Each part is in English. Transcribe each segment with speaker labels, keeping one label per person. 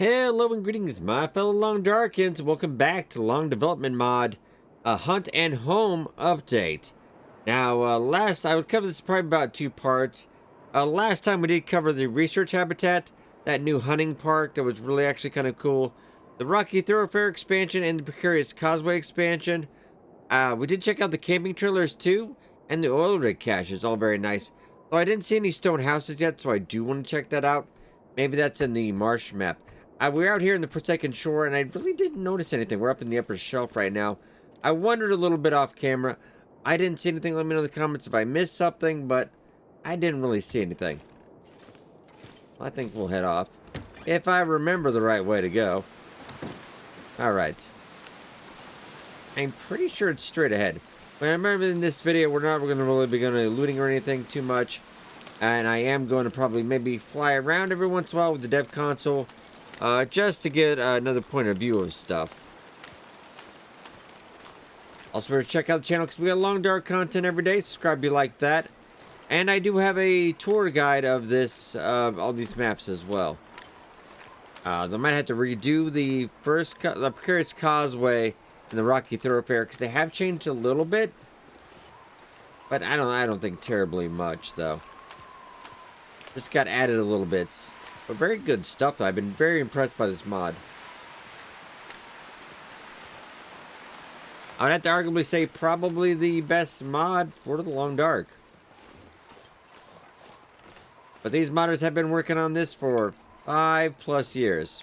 Speaker 1: Hello and greetings, my fellow Long Darkins. Welcome back to Long Development Mod, a Hunt and Home update. Now, I would cover this probably about two parts. Last time we did cover the research habitat, that new hunting park that was really actually kind of cool, the Rocky Thoroughfare expansion, and the Precarious Causeway expansion. We did check out the camping trailers too, and the oil rig caches, all very nice. Though I didn't see any stone houses yet, so I do want to check that out. Maybe that's in the marsh map. We're out here in the Forsaken Shore, and I really didn't notice anything. We're up in the upper shelf right now. I wondered a little bit off camera. I didn't see anything. Let me know in the comments if I missed something, but I didn't really see anything. I think we'll head off. If I remember the right way to go. Alright. I'm pretty sure it's straight ahead. But I remember in this video, we're not going to really be going to looting or anything too much. And I am going to probably maybe fly around every once in a while with the dev console. Just to get another point of view of stuff. Also, remember to check out the channel because we got long dark content every day. Subscribe if you like that. And I do have a tour guide of this, all these maps as well. They might have to redo the Precarious Causeway and the Rocky Thoroughfare because they have changed a little bit. But I don't think terribly much though. Just got added a little bit. But very good stuff though. I've been very impressed by this mod. I would have to arguably say probably the best mod for the Long Dark. But these modders have been working on this for 5+ years.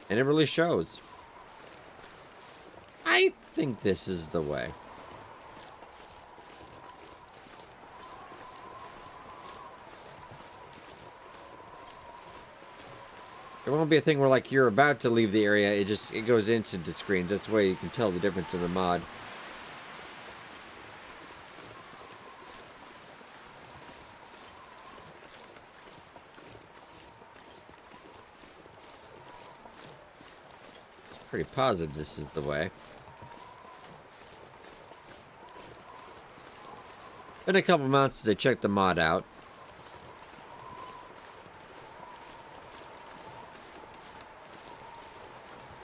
Speaker 1: And it really shows. I think this is the way. It won't be a thing where like you're about to leave the area, it goes into the screens. That's the way you can tell the difference in the mod. Pretty positive this is the way. Been a couple months since I checked the mod out.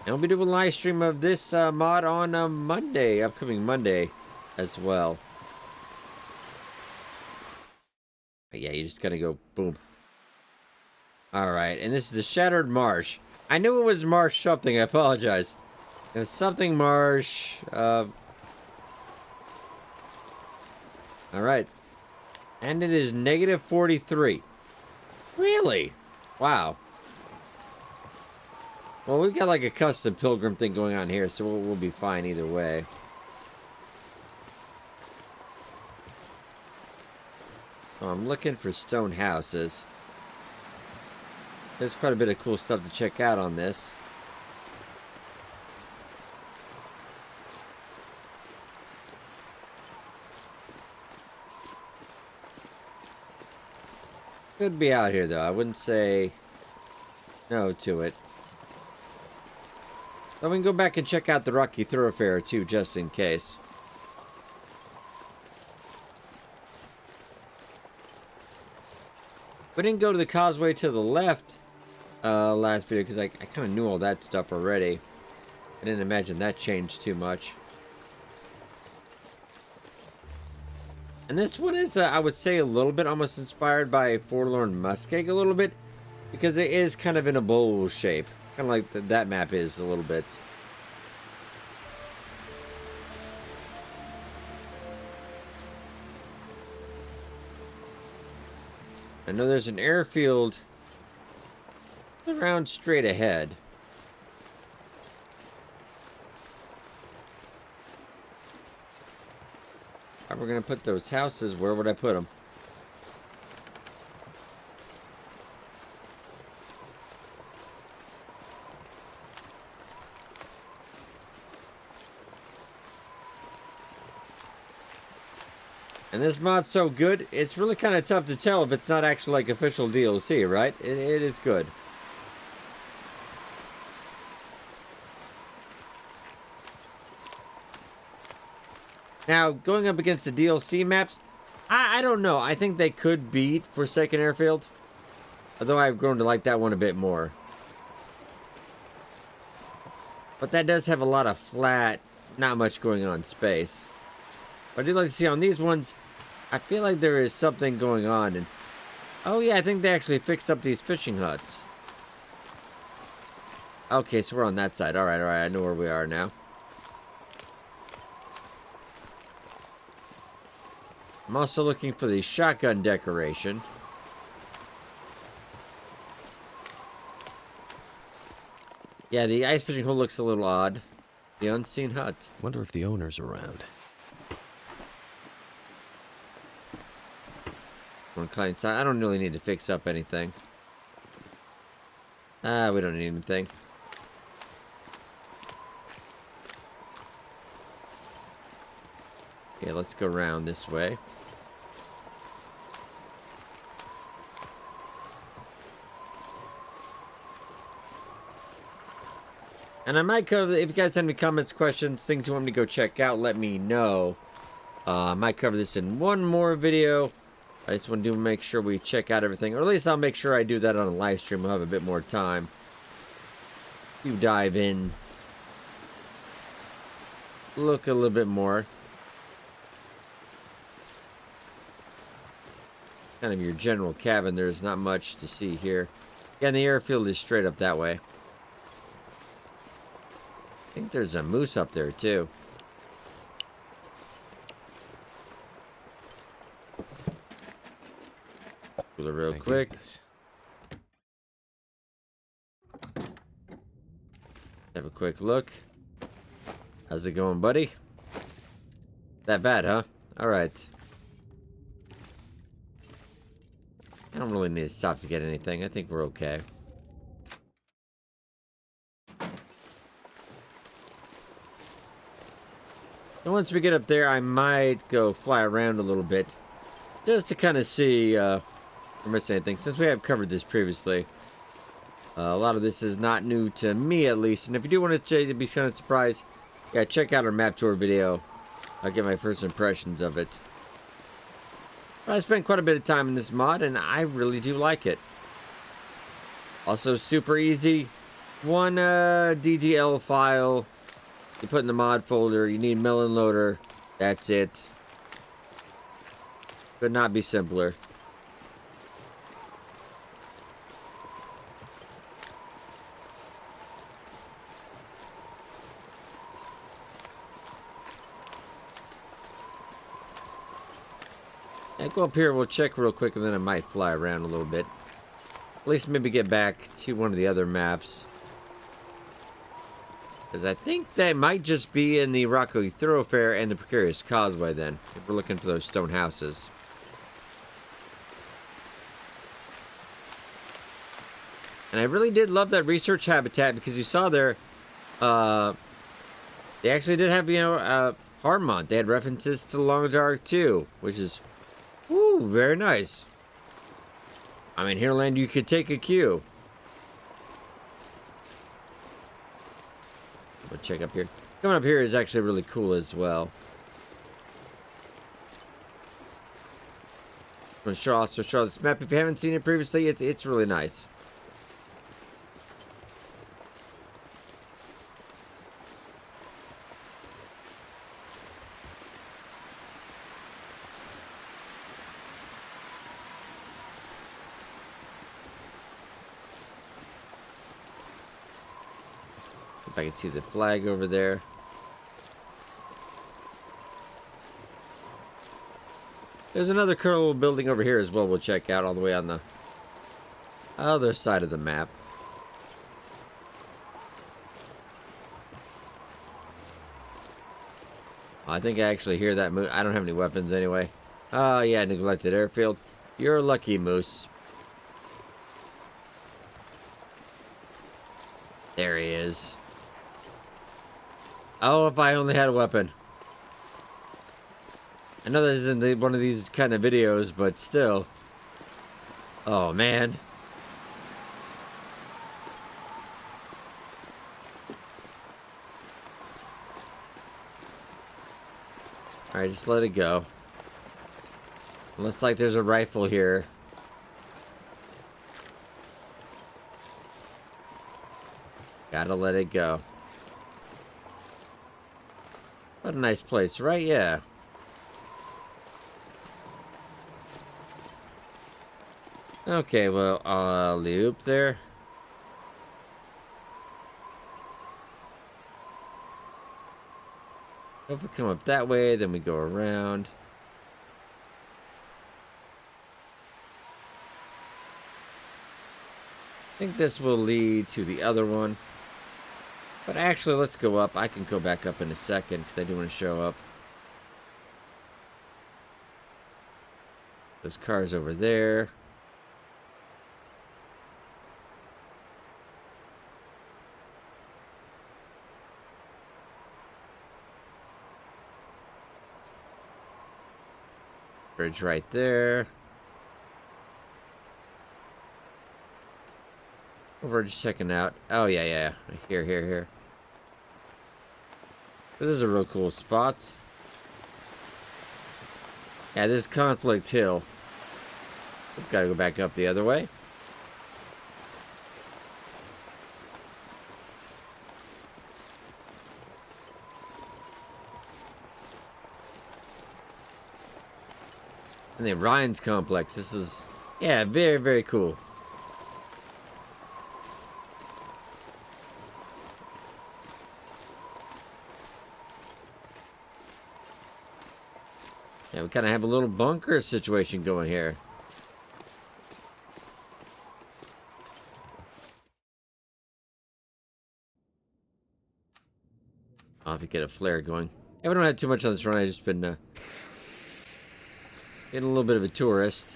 Speaker 1: And we'll be doing a live stream of this mod on Monday, upcoming Monday as well. But yeah, you just gotta go boom. Alright, and this is the Shattered Marsh. I knew it was marsh something, I apologize. It was something marsh. Alright. And it is -43. Really? Wow. Well, we've got like a custom pilgrim thing going on here, so we'll be fine either way. Oh, I'm looking for stone houses. There's quite a bit of cool stuff to check out on this. Could be out here though. I wouldn't say no to it. So we can go back and check out the Rocky Thoroughfare too, just in case. We didn't go to the causeway to the left last video because I kind of knew all that stuff already. I didn't imagine that changed too much. And this one is, I would say, a little bit almost inspired by Forlorn Muskeg a little bit. Because it is kind of in a bowl shape. Kind of like that map is a little bit. I know there's an airfield around straight ahead. How we're going to put those houses, where would I put them? And this mod's so good, it's really kind of tough to tell if it's not actually like official DLC, right? It is good. Now, going up against the DLC maps, I don't know. I think they could beat Forsaken Airfield. Although I've grown to like that one a bit more. But that does have a lot of flat, not much going on space. But I do like to see on these ones, I feel like there is something going on. And oh yeah, I think they actually fixed up these fishing huts. Okay, so we're on that side. Alright, I know where we are now. I'm also looking for the shotgun decoration. Yeah, the ice fishing hole looks a little odd. The unseen hut.
Speaker 2: Wonder if the owner's around.
Speaker 1: On client side, I don't really need to fix up anything. We don't need anything. Okay, let's go around this way. And I might cover, if you guys have any comments, questions, things you want me to go check out, let me know. I might cover this in one more video. I just want to make sure we check out everything. Or at least I'll make sure I do that on a live stream. I'll have a bit more time to dive in. Look a little bit more. Kind of your general cabin. There's not much to see here. Yeah, and the airfield is straight up that way. I think there's a moose up there too. Real
Speaker 2: Thank
Speaker 1: quick.
Speaker 2: goodness.
Speaker 1: Have a quick look. How's it going, buddy? That bad, huh? Alright. I don't really need to stop to get anything. I think we're okay. And once we get up there, I might go fly around a little bit. Just to kind of see if we're missing anything. Since we have covered this previously. A lot of this is not new to me, at least. And if you do want to be kind of surprised, yeah, check out our map tour video. I'll get my first impressions of it. But I spent quite a bit of time in this mod, and I really do like it. Also, super easy. One DGL file. You put in the mod folder. You need melon loader. That's it. Could not be simpler. Yeah, go up here, we'll check real quick, and then I might fly around a little bit. At least maybe get back to one of the other maps. Because I think that might just be in the Rocky Thoroughfare and the Precarious Causeway then, if we're looking for those stone houses. And I really did love that research habitat, because you saw there, they actually did have, Harmont. They had references to the Long Dark too, which is, woo, very nice. I mean, Hearland, you could take a cue. We'll check up here. Coming up here is actually really cool as well. I'm going to show this map. If you haven't seen it previously, it's really nice. If I can see the flag over there. There's another cool building over here as well we'll check out all the way on the other side of the map. I think I actually hear that moose. I don't have any weapons anyway. Oh yeah, neglected airfield. You're lucky, moose. There he is. Oh, if I only had a weapon. I know this isn't one of these kind of videos, but still. Oh, man. Alright, just let it go. Looks like there's a rifle here. Gotta let it go. What a nice place, right? Yeah. Okay, well, loop there. If we come up that way, then we go around. I think this will lead to the other one. But actually, let's go up. I can go back up in a second because I do want to show up. Those cars over there. Bridge right there. We're just checking out. Oh, yeah. Here. This is a real cool spot. Yeah, this is Conflict Hill. We've got to go back up the other way. And the Ryan's Complex. This is, yeah, very, very cool. Yeah, we kind of have a little bunker situation going here. I'll have to get a flare going. Yeah, we don't have too much on this run. I've just been getting a little bit of a tourist.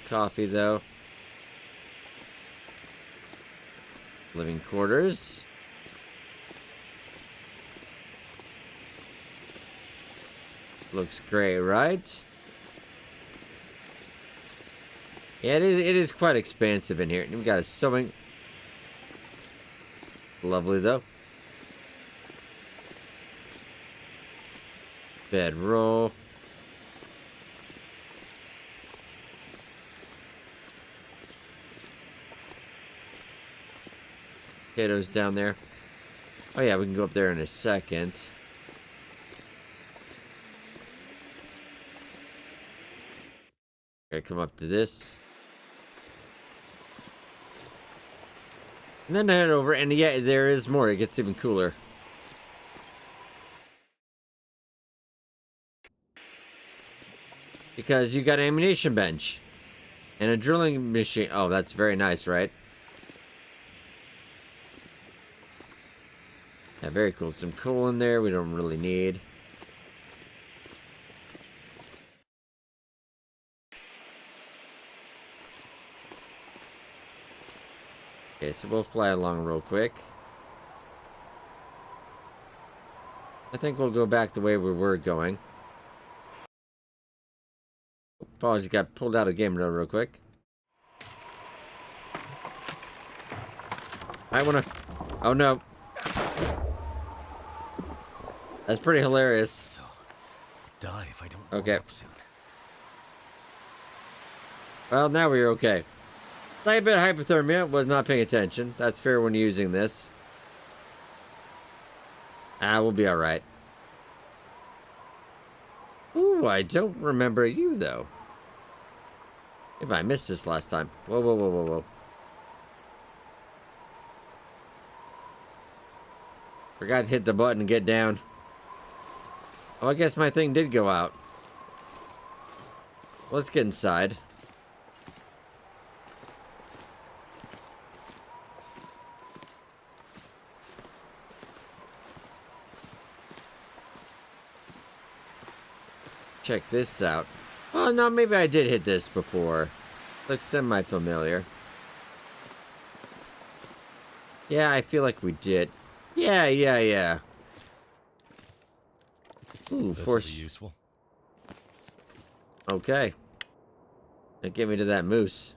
Speaker 1: Coffee, though. Living quarters. Looks great, right? Yeah, it is quite expansive in here. And we got a sewing. Lovely, though. Bedroll. Potatoes down there. Oh yeah, we can go up there in a second. Okay, come up to this. And then head over, and yeah, there is more. It gets even cooler. Because you got an ammunition bench. And a drilling machine. Oh, that's very nice, right? Yeah, very cool. Some coal in there we don't really need. Okay, so we'll fly along real quick. I think we'll go back the way we were going. Apologies, got pulled out of the game real quick. I wanna... Oh no. That's pretty hilarious.
Speaker 2: So, die if I don't
Speaker 1: okay.
Speaker 2: Up soon.
Speaker 1: Well, now we're okay. Slight bit of hypothermia, was not paying attention. That's fair when using this. We'll be alright. Ooh, I don't remember you, though. If I missed this last time. Whoa. Forgot to hit the button and get down. Oh, I guess my thing did go out. Let's get inside. Check this out. Oh, no, maybe I did hit this before. Looks semi-familiar. Yeah, I feel like we did. Yeah. Ooh,
Speaker 2: This will be useful.
Speaker 1: Okay. Now get me to that moose.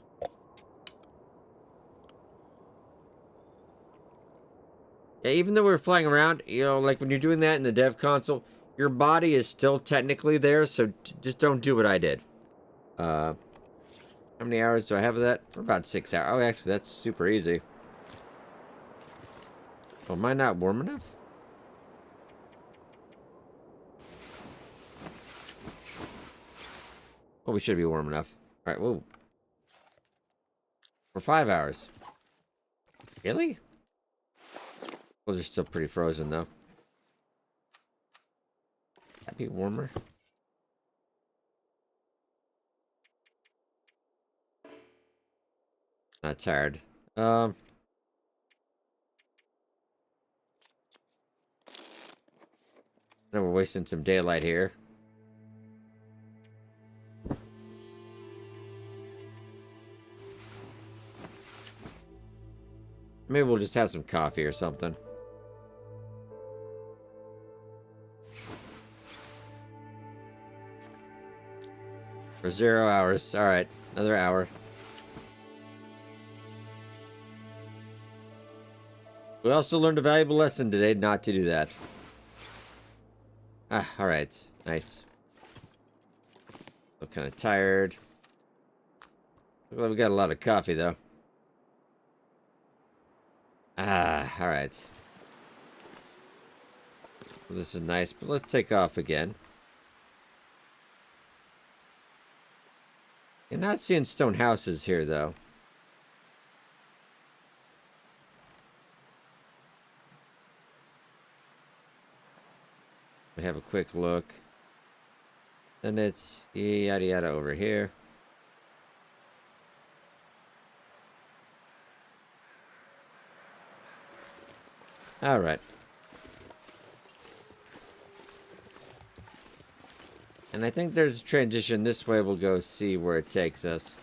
Speaker 1: Yeah, even though we're flying around, you know, like when you're doing that in the dev console, your body is still technically there, so just don't do what I did. How many hours do I have of that? For about 6 hours. Oh, actually, that's super easy. Oh, am I not warm enough? Oh, we should be warm enough. Alright, whoa. For 5 hours. Really? Well, they're still pretty frozen, though. That'd be warmer. Not tired. Now we're wasting some daylight here. Maybe we'll just have some coffee or something. For 0 hours. Alright, another hour. We also learned a valuable lesson today, not to do that. Ah, alright. Nice. Feel kind of tired. Look like we got a lot of coffee, though. Ah, alright. This is nice, but let's take off again. You're not seeing stone houses here, though. We have a quick look. Then it's yada yada over here. Alright. And I think there's a transition this way. We'll go see where it takes us.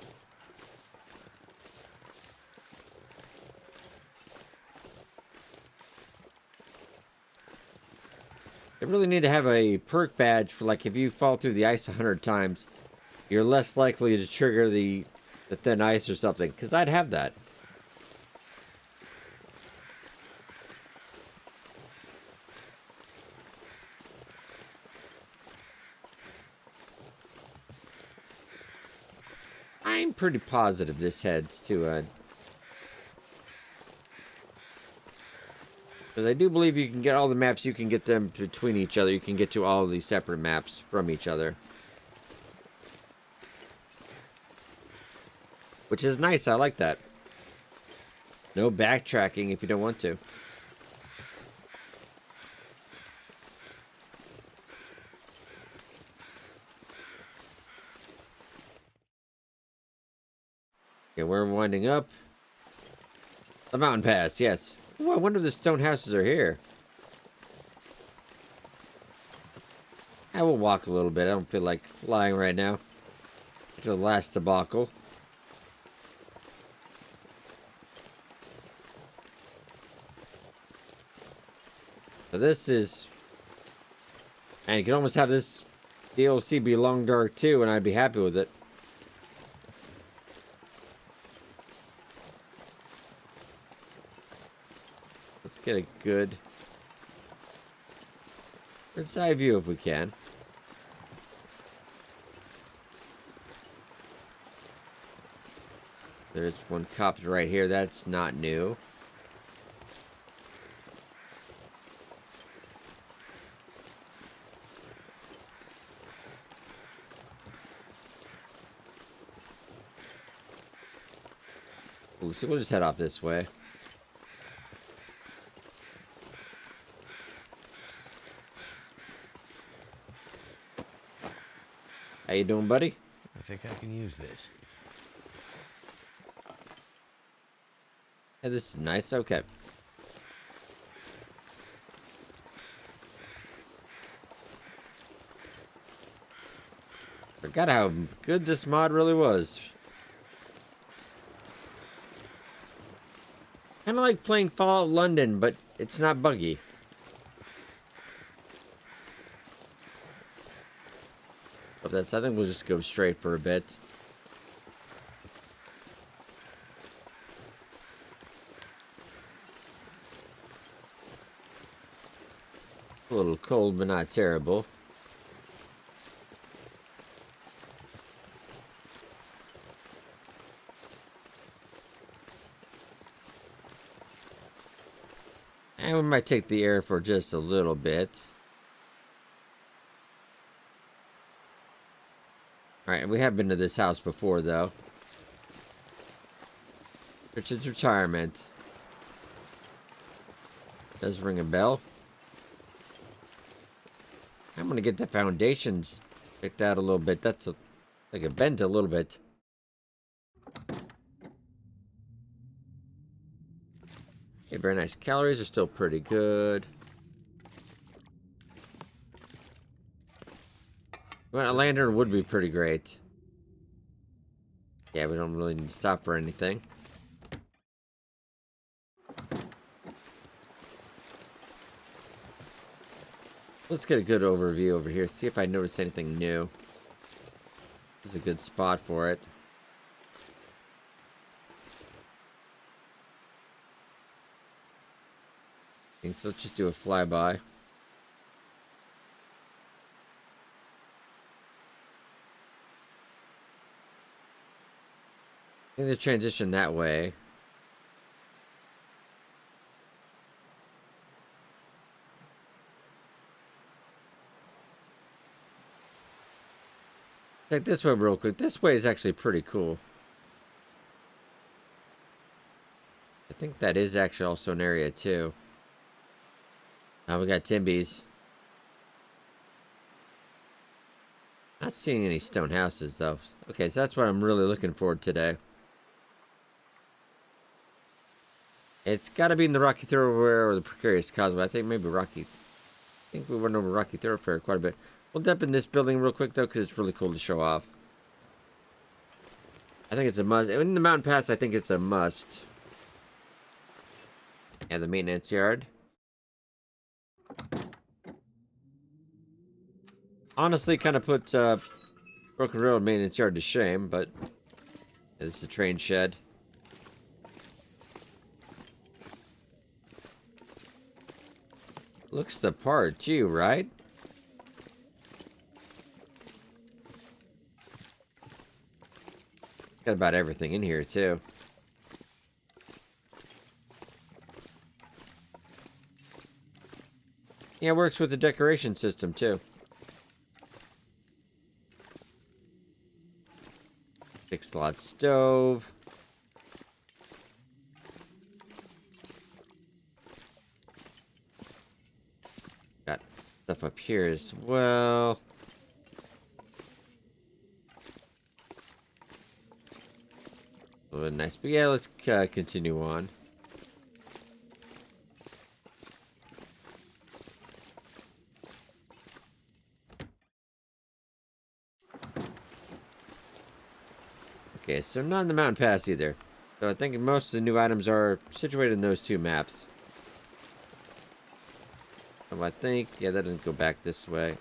Speaker 1: They really need to have a perk badge for, like, if you fall through the ice 100 times, you're less likely to trigger the thin ice or something. Because I'd have that. I'm pretty positive this heads to because I do believe you can get all the maps, you can get them between each other. You can get to all of these separate maps from each other. Which is nice, I like that. No backtracking if you don't want to. Okay, we're winding up. The mountain pass, yes. Ooh, I wonder if the stone houses are here. I will walk a little bit. I don't feel like flying right now. After the last debacle. So this is... And you can almost have this DLC be Long Dark too, and I'd be happy with it. Let's get a good bird's eye view if we can. There's one copter right here. That's not new. Ooh, so we'll just head off this way. How you doing, buddy?
Speaker 2: I think I can use this.
Speaker 1: Hey, this is nice. Okay. Forgot how good this mod really was. Kind of like playing Fallout London, but it's not buggy. But I think we'll just go straight for a bit. A little cold, but not terrible. And we might take the air for just a little bit. Alright, we have been to this house before, though. Richard's retirement. Does ring a bell. I'm gonna get the foundations picked out a little bit. That's like a bent a little bit. Okay, very nice. Calories are still pretty good. Well, a lantern would be pretty great. Yeah, we don't really need to stop for anything. Let's get a good overview over here. See if I notice anything new. This is a good spot for it. So let's just do a flyby. I think they transition that way. Check this way real quick. This way is actually pretty cool. I think that is actually also an area too. Now we got Timbies. Not seeing any stone houses though. Okay, so that's what I'm really looking for today. It's got to be in the Rocky Thoroughfare or the Precarious Causeway. I think maybe Rocky. I think we went over Rocky Thoroughfare quite a bit. We'll dip in this building real quick though, because it's really cool to show off. I think it's a must. In the Mountain Pass, I think it's a must. And the maintenance yard. Honestly, kind of put Broken Road maintenance yard to shame, but this is a train shed. Looks the part too, right? Got about everything in here too. Yeah, it works with the decoration system too. 6-slot stove. Got stuff up here as well. A little bit nice, but yeah, let's continue on. Okay, so not in the Mountain Pass either. So I think most of the new items are situated in those two maps. So I think, yeah, that doesn't go back this way.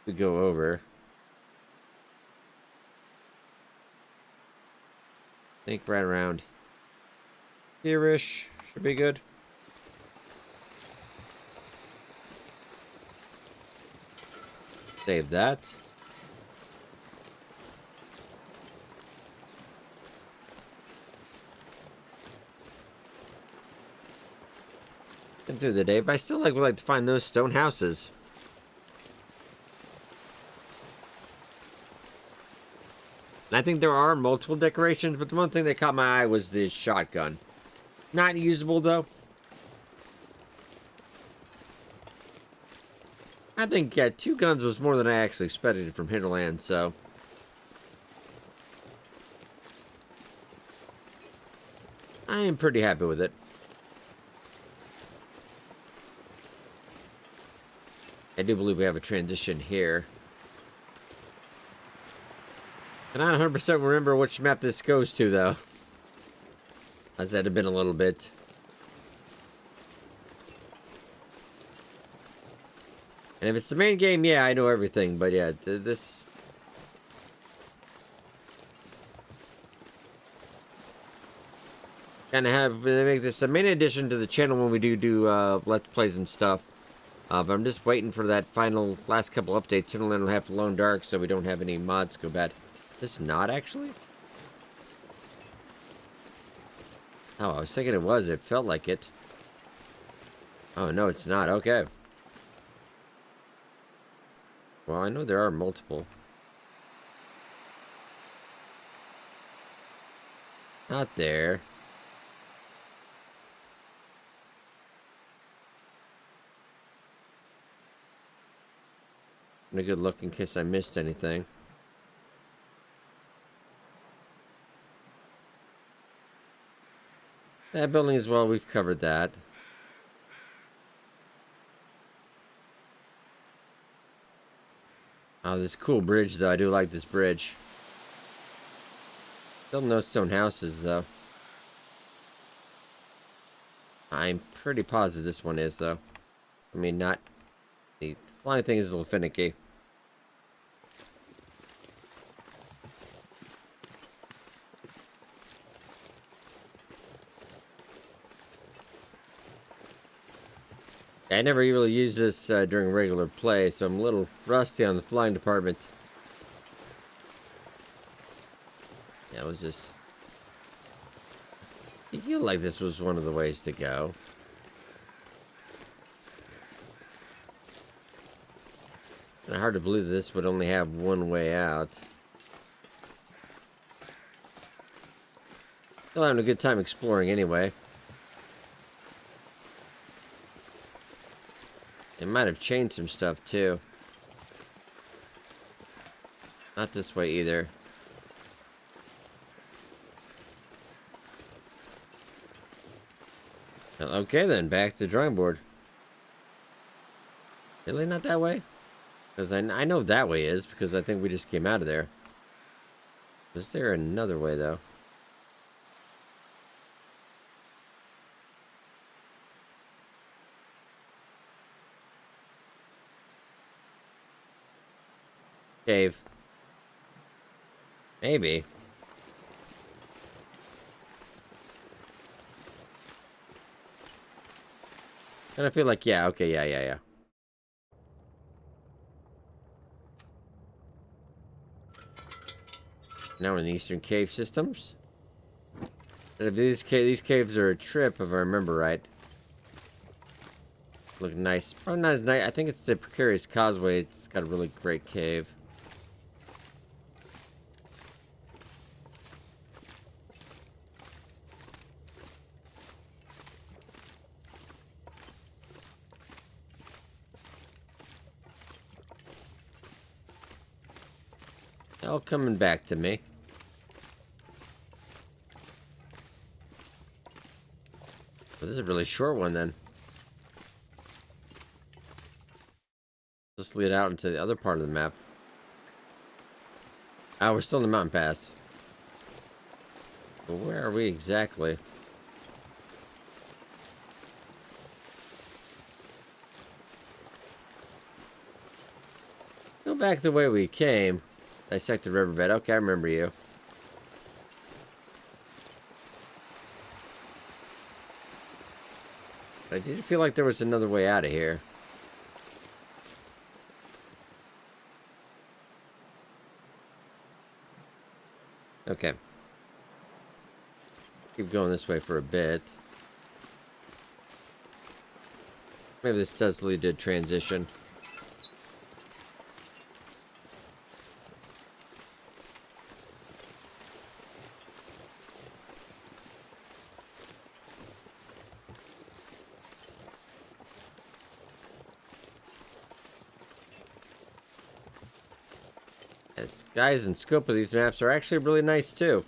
Speaker 1: We go over. I think right around here-ish should be good. Save that. Been through the day, but I still would like to find those stone houses. And I think there are multiple decorations, but the one thing that caught my eye was the shotgun. Not usable though. I think 2 guns was more than I actually expected from Hinterland, so. I am pretty happy with it. I do believe we have a transition here. And I don't 100% remember which map this goes to, though. As that had been a little bit. And if it's the main game, yeah, I know everything. But yeah, this... kind of have make this a main addition to the channel when we do Let's Plays and stuff. But I'm just waiting for that final last couple updates. Hinterland will have Alone Dark, so we don't have any mods go bad. This not actually? Oh, I was thinking it was. It felt like it. Oh, no, it's not. Okay. Well, I know there are multiple. Not there. A good look in case I missed anything. That building as well, we've covered that. Oh, this cool bridge, though. I do like this bridge. Still no stone houses, though. I'm pretty positive this one is, though. I mean, not... The flying thing is a little finicky. I never really used this during regular play, so I'm a little rusty on the flying department. Yeah, it was just... I feel like this was one of the ways to go. Kind of hard to believe that this would only have one way out. Still having a good time exploring anyway. It might have changed some stuff too. Not this way either. Okay then, back to the drawing board. Really not that way? Because I know that way is, because I think we just came out of there. Is there another way though? Cave. Maybe. And I feel like, yeah, okay, yeah. Now we're in the Eastern Cave Systems. These caves are a trip, if I remember right. Look nice. Probably not as nice. I think it's the Precarious Causeway. It's got a really great cave. All coming back to me. Well, this is a really short one then. Just lead out into the other part of the map. Ah, we're still in the mountain pass. But where are we exactly? Go back the way we came. Dissected riverbed. Okay, I remember you. I did feel like there was another way out of here. Okay. Keep going this way for a bit. Maybe this does lead to a transition. The skies and scope of these maps are actually really nice too.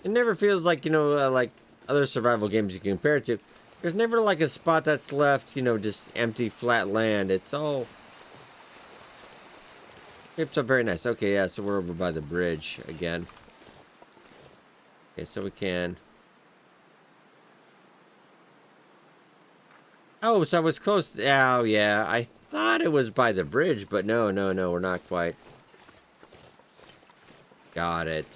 Speaker 1: It never feels like, like other survival games you can compare it to. There's never like a spot that's left, just empty, flat land. It's all shaped up very nice. Okay, yeah, so we're over by the bridge again. Okay, so we can... Oh, so I was close. Oh, yeah, I thought it was by the bridge, but no, we're not quite. Got it.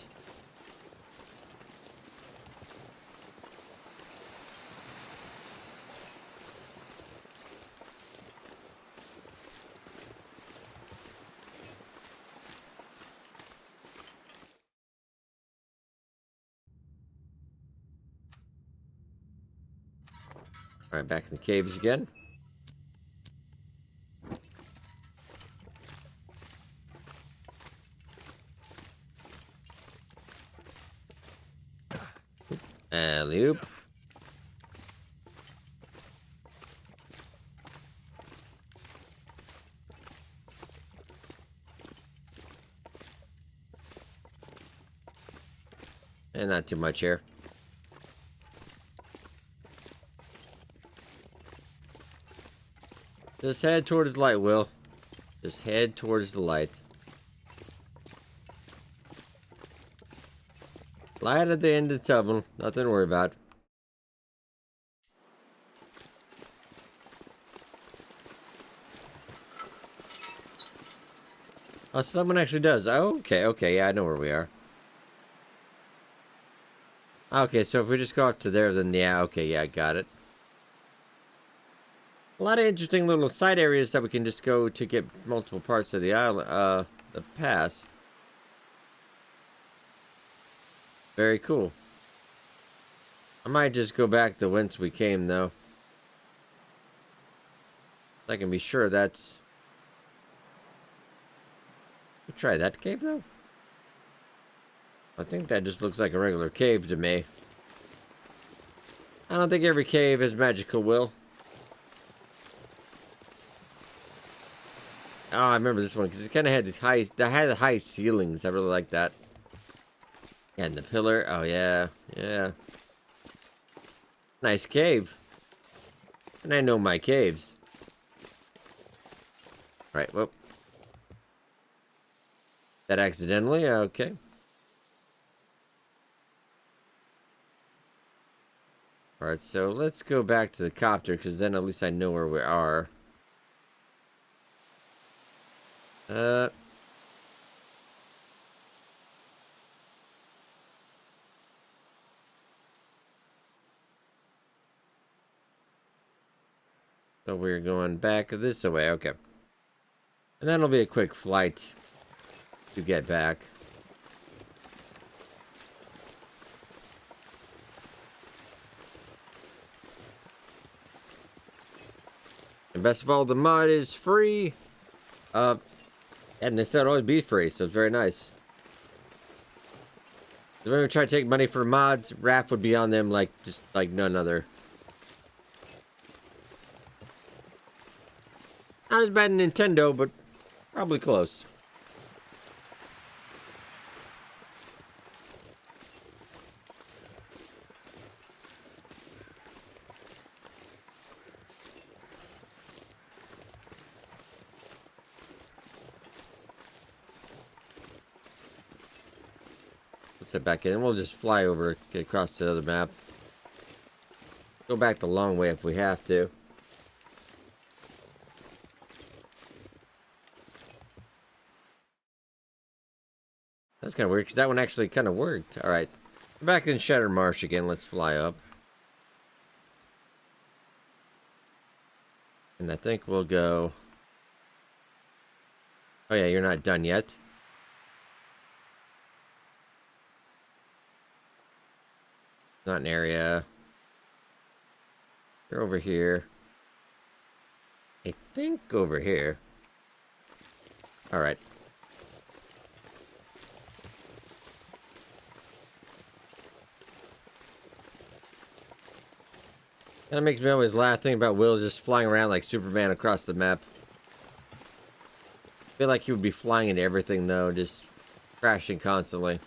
Speaker 1: Alright, back in the caves again. Alley-oop. And not too much here. Just head towards the light, Will. Just head towards the light. Light at the end of the tunnel. Nothing to worry about. Oh, someone actually does. Oh, okay, yeah, I know where we are. Okay, so if we just go up to there, then yeah, okay, yeah, I got it. A lot of interesting little side areas that we can just go to get multiple parts of the island, the pass. Very cool. I might just go back to whence we came, though. I can be sure that's... We'll try that cave, though. I think that just looks like a regular cave to me. I don't think every cave is magical, Will. Oh, I remember this one because it kind of had the high ceilings. I really like that. Yeah, and the pillar. Oh yeah, yeah. Nice cave. And I know my caves. Right. Well, that accidentally. Okay. Alright, so let's go back to the copter, because then at least I know where we are. So we're going back this way, okay. And that'll be a quick flight to get back. And best of all, the mod is free. And they said it'll always be free, so it's very nice. If we try to take money for mods, RAF would be on them like just like none other. Not as bad as Nintendo, but probably close. Let's head back in. We'll just fly over, get across to the other map. Go back the long way if we have to. That's kind of weird, because that one actually kind of worked. Alright. Back in Shattered Marsh again. Let's fly up. And I think we'll go... Oh yeah, you're not done yet. Not an area. You're over here. I think over here. Alright. That makes me always laugh thinking about Will just flying around like Superman across the map. I feel like he would be flying into everything though, just crashing constantly.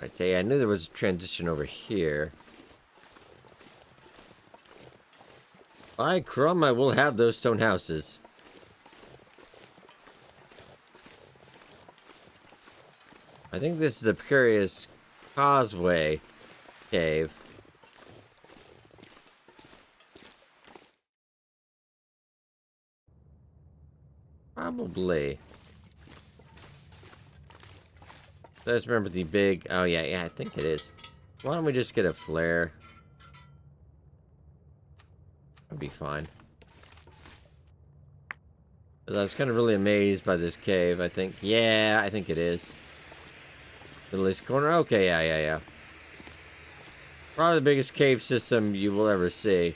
Speaker 1: Right, so yeah, I knew there was a transition over here. By crumb, I will have those stone houses. I think this is the Precarious Causeway cave. Probably. So I just remember the big... Oh, yeah, I think it is. Why don't we just get a flare? That'd be fine. 'Cause I was kind of really amazed by this cave, I think. Yeah, I think it is. Middle East corner? Okay, yeah. Probably the biggest cave system you will ever see.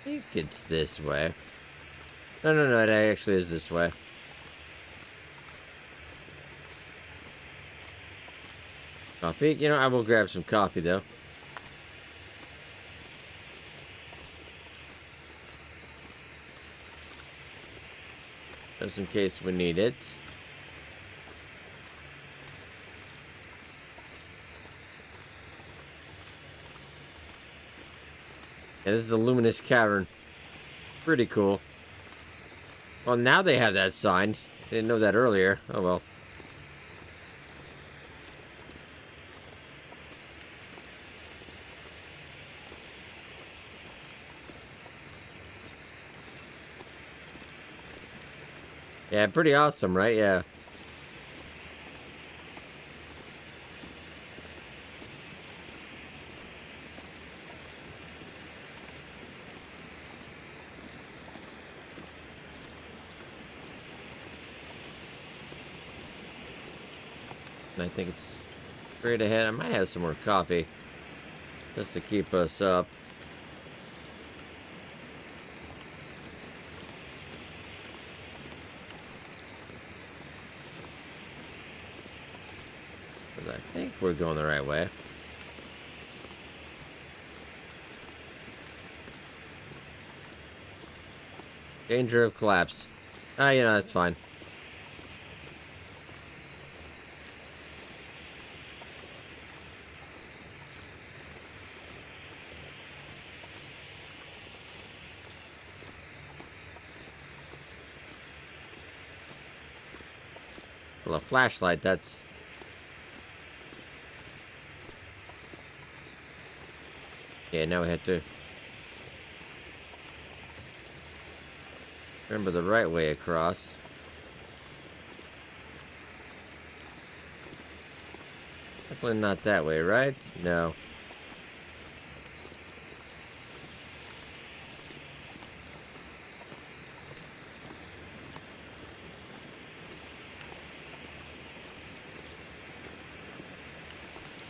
Speaker 1: I think it's this way. No, it actually is this way. Coffee? You know, I will grab some coffee, though. Just in case we need it. Yeah, this is a luminous cavern. Pretty cool. Well, now they have that sign. Didn't know that earlier. Oh, well. Yeah, pretty awesome, right? Yeah. And I think it's straight ahead. I might have some more coffee. Just to keep us up. Because I think we're going the right way. Danger of collapse. Ah, you know, that's fine. Well, a flashlight, that's... Yeah, now we have to... remember the right way across. Definitely not that way, right? No.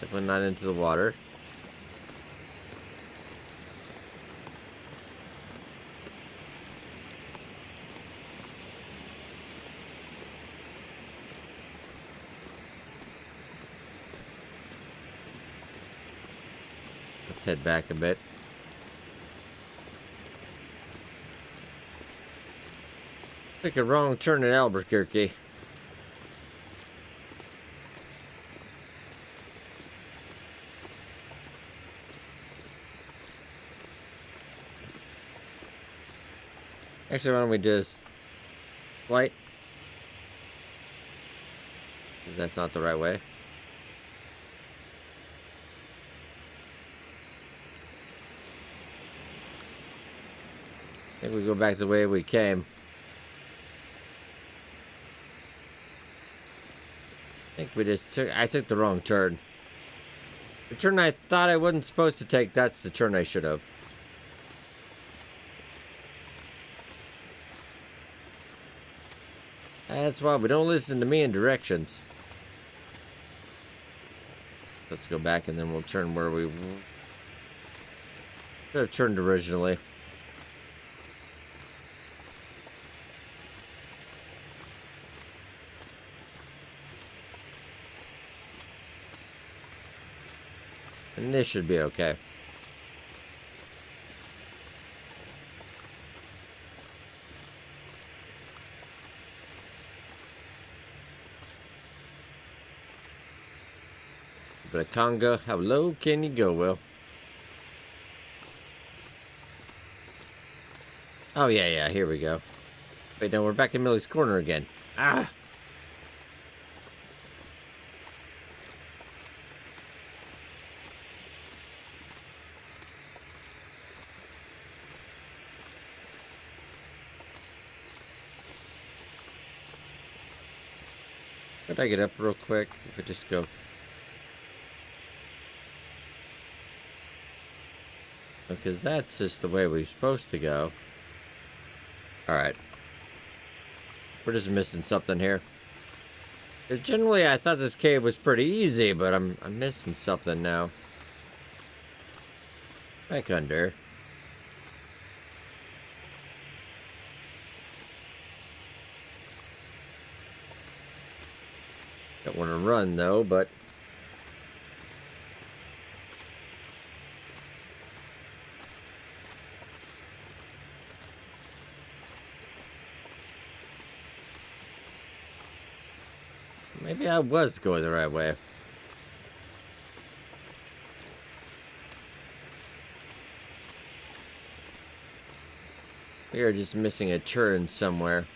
Speaker 1: Definitely not into the water. Let's head back a bit. Took a wrong turn at Albuquerque. Actually, why don't we just flight? That's not the right way. I think we go back the way we came. I think we just took... I took the wrong turn. The turn I thought I wasn't supposed to take, that's the turn I should have. That's why we don't listen to me in directions. Let's go back and then we'll turn where we should have turned originally. And this should be okay. But a conga, how low can you go, Will? Oh, yeah, here we go. Wait, no, we're back in Millie's corner again. Ah! Could I get up real quick? I could just go. Because that's just the way we're supposed to go. Alright. We're just missing something here. 'Cause generally, I thought this cave was pretty easy, but I'm missing something now. Back under. Don't want to run though, but maybe I was going the right way. We are just missing a turn somewhere.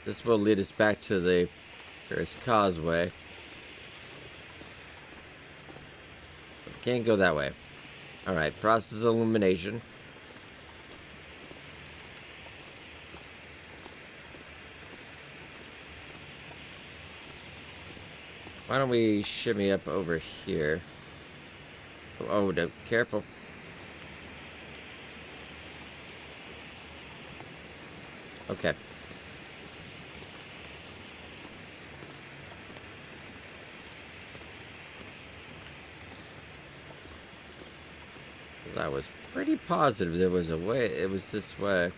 Speaker 1: This will lead us back to the Paris Causeway. Can't go that way. Alright, process illumination. Why don't we shimmy up over here? Oh, no, careful. Okay. I was pretty positive there was a way. It was this way.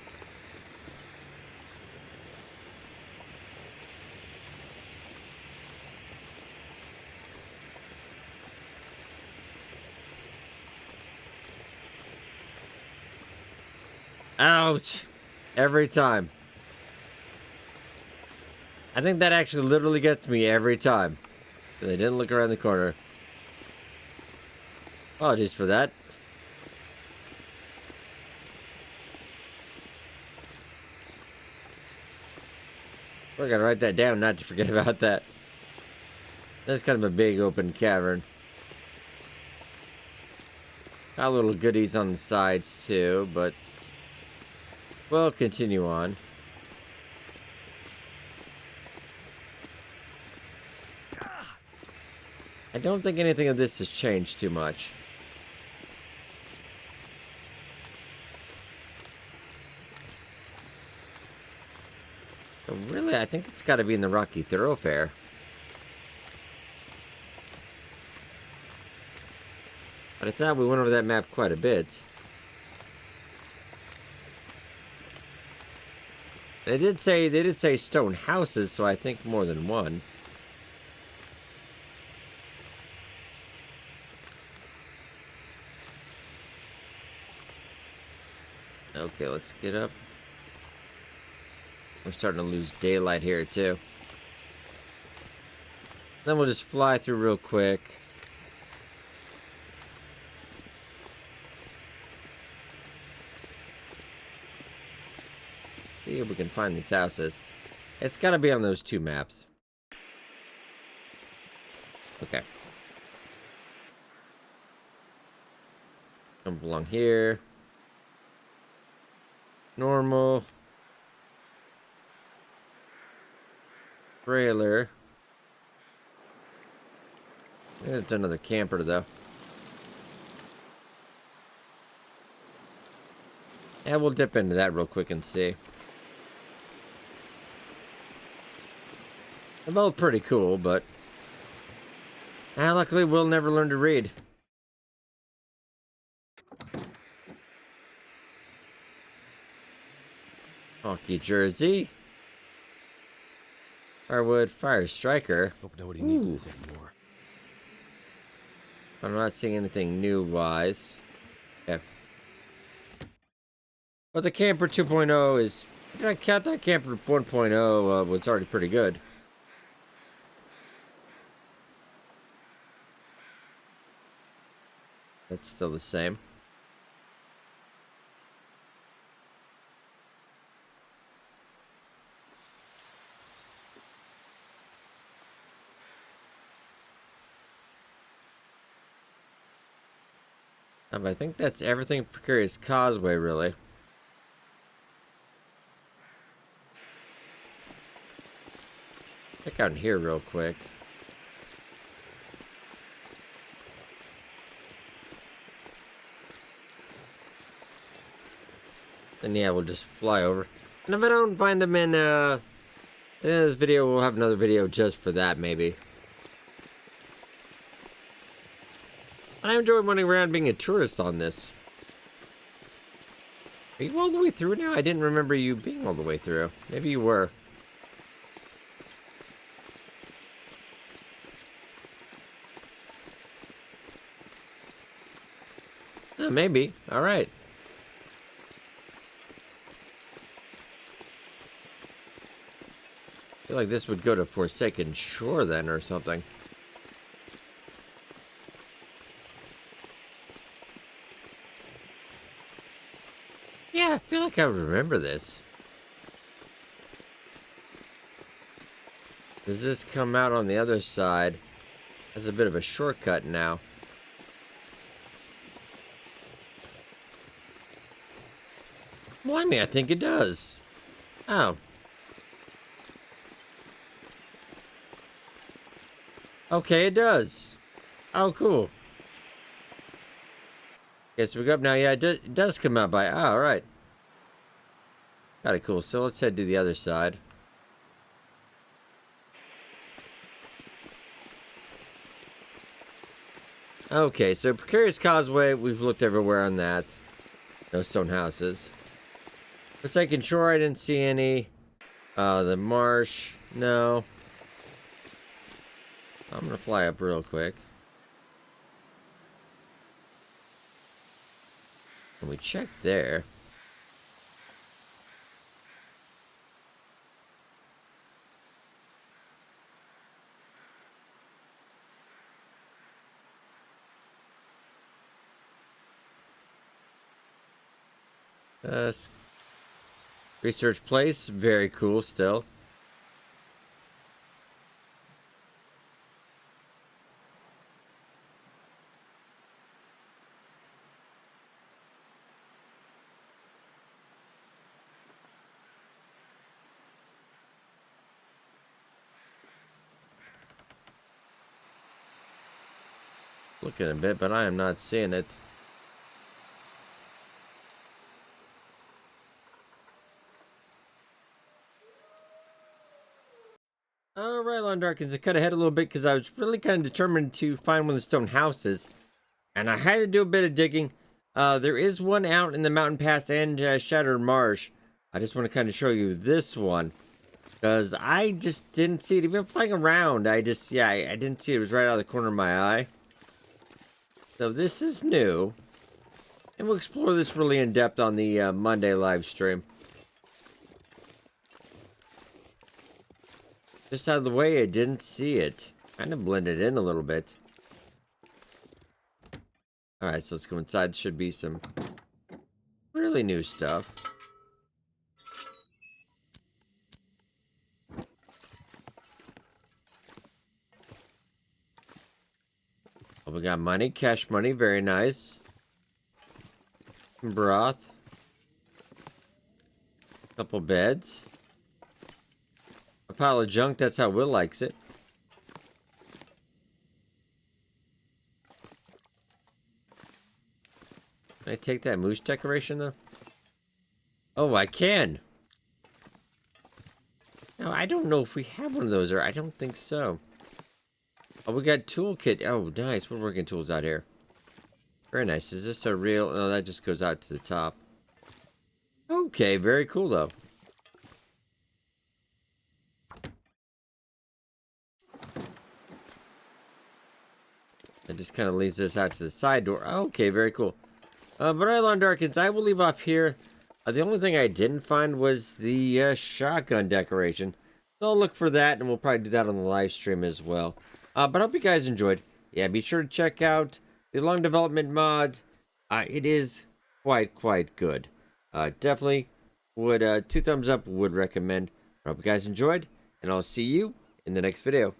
Speaker 1: Ouch! Every time. I think that actually literally gets me every time. They didn't look around the corner. Apologies for that. We're gonna write that down, not to forget about that. That's kind of a big open cavern. Got little goodies on the sides too, but we'll continue on. I don't think anything of this has changed too much. So really, I think it's got to be in the Rocky Thoroughfare. But I thought we went over that map quite a bit. They did say stone houses, so I think more than one. Okay, let's get up. We're starting to lose daylight here too. Then we'll just fly through real quick. See if we can find these houses. It's got to be on those two maps. Okay. Jump along here. Normal. Trailer. It's another camper though. Yeah, we'll dip into that real quick and see. They're both pretty cool, but luckily we'll never learn to read. Hockey jersey. Firewood Fire Striker.
Speaker 2: Hope nobody needs this anymore.
Speaker 1: I'm not seeing anything new wise. Okay. But the Camper 2.0 is... I count that Camper 1.0 was already pretty good. That's still the same. I think that's everything Precarious Causeway, really. Check out in here real quick. And yeah, we'll just fly over. And if I don't find them in this video, we'll have another video just for that, maybe. I enjoy running around being a tourist on this. Are you all the way through now? I didn't remember you being all the way through. Maybe you were. Oh, maybe. Alright. I feel like this would go to Forsaken Shore then or something. Yeah, I feel like I remember this. Does this come out on the other side? That's a bit of a shortcut now. Blimey, I think it does. Oh. Okay, it does. Oh, cool. Okay, so we go up now. Yeah, it does come out by... Oh, alright. Got it, cool. So let's head to the other side. Okay, so Precarious Causeway, we've looked everywhere on that. No stone houses. Forsaken Shore, I didn't see any. The marsh, no. I'm gonna fly up real quick. And we check there. Research place, very cool still. Looking a bit, but I am not seeing it. Alright, Lawn Darkins, I cut ahead a little bit because I was really kind of determined to find one of the stone houses. And I had to do a bit of digging. There is one out in the Mountain Pass and Shattered Marsh. I just want to kind of show you this one. Because I just didn't see it. Even flying around, I didn't see it. It was right out of the corner of my eye. So this is new. And we'll explore this really in depth on the Monday live stream. Just out of the way, I didn't see it. Kind of blended in a little bit. Alright, so let's go inside. Should be some really new stuff. Oh, we got money, cash money, very nice. Some broth. Couple beds. A pile of junk, that's how Will likes it. Can I take that moose decoration, though? Oh, I can! Now, I don't know if we have one of those, or I don't think so. Oh, we got toolkit. Oh, nice. We're working tools out here. Very nice. Is this a real... Oh, that just goes out to the top. Okay, very cool, though. It just kind of leads us out to the side door. Okay, very cool. But alright, Lawn Darkins, I will leave off here. The only thing I didn't find was the shotgun decoration. So I'll look for that, and we'll probably do that on the live stream as well. But I hope you guys enjoyed. Yeah, be sure to check out the Long Development mod. It is quite good. Definitely would, 2 thumbs up, would recommend. I hope you guys enjoyed, and I'll see you in the next video.